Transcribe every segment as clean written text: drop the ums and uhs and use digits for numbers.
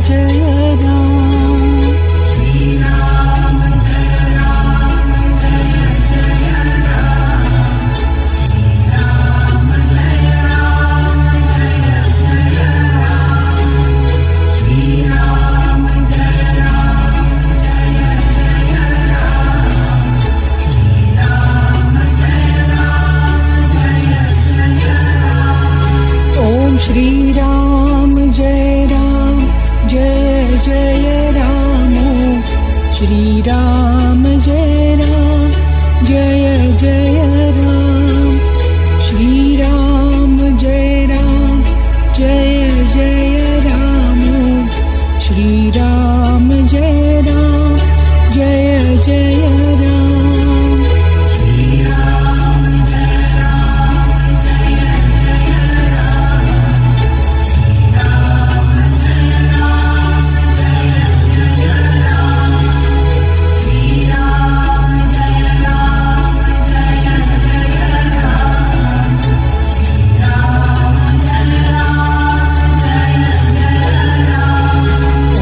Jai Ram. Shri Ram Jai Ram Jai Jai Ram. Shri Ram Jai Ram Jai Jai Ram. Shri Ram Jai Ram Jai Jai Ram. Shri Ram Jai Ram Jai Jai Ram. Om Shri Ram Jai Ram Jai Jai Ram. Shri Ram Jai Ram Jai Jai Ram. Shri Ram Jai Ram Jai Jai Ram. Shri Ram Jai Ram Jai Jai Ram. Shri Ram Jai Ram Jai Jai Ram. Shri Ram Jai Ram Jai Jai Ram. Shri Ram Jai Ram Jai Jai Ram. Shri Ram Jai Ram Jai Jai Ram.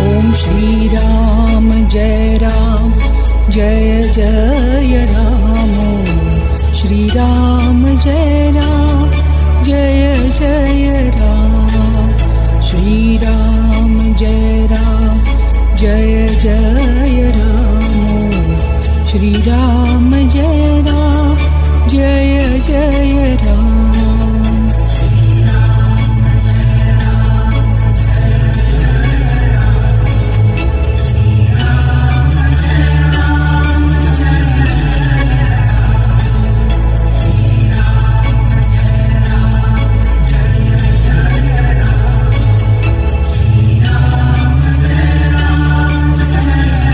Om Shri Ram Jai Ram Jai Jai Ram. Shri Ram Jai Ram Jai Jai Ram. Shri Ram Jai Ram Jai Jai Ram. Shri Ram Jai Ram Jai Jai Ram. Shri Ram Jai Ram Jai Jai Ram. Shri Ram Jai Ram Jai Jai Ram. Shri Ram Jai Ram Jai Jai Ram. Shri Ram Jai Ram Jai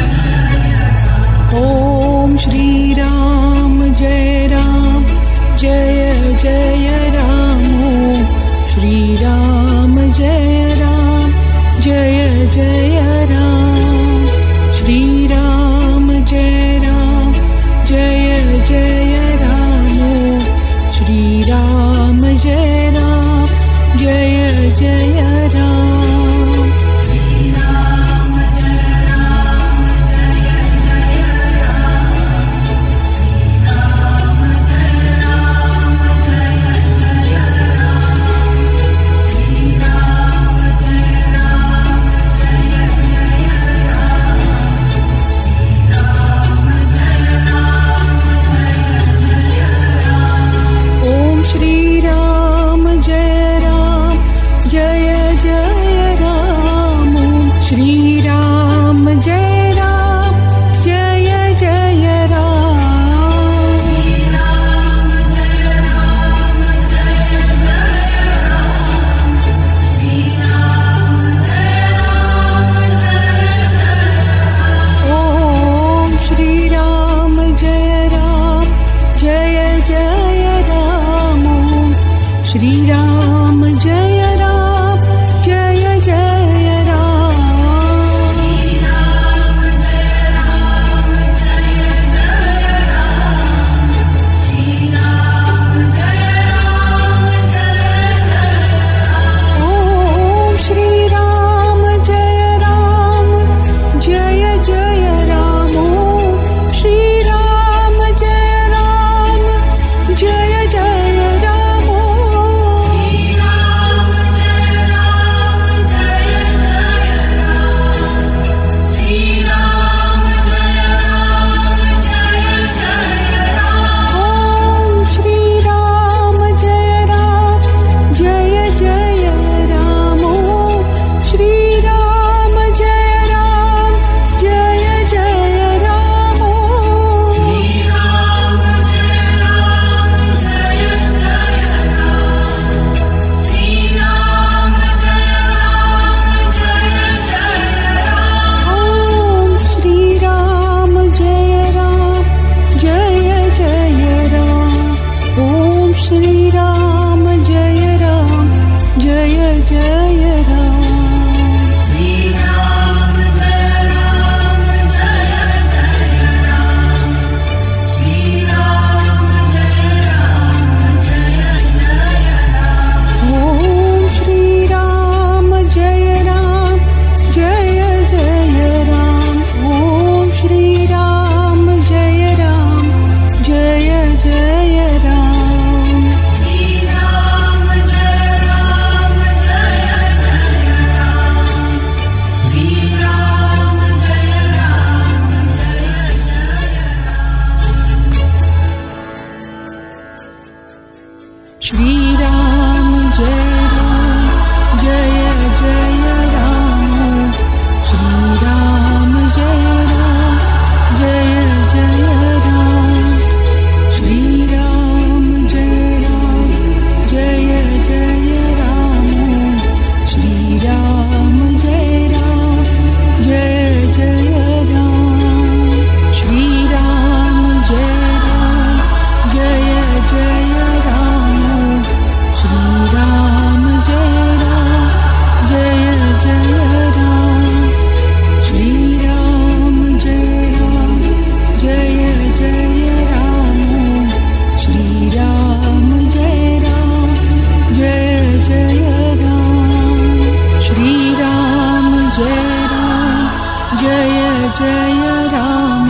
Jai Ram,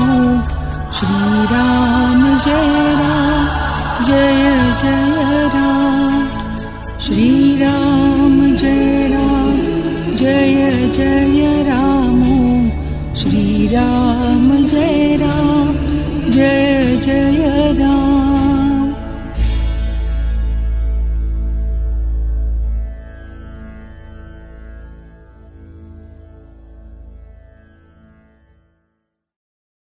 Shri Ram Jai Ram, Jai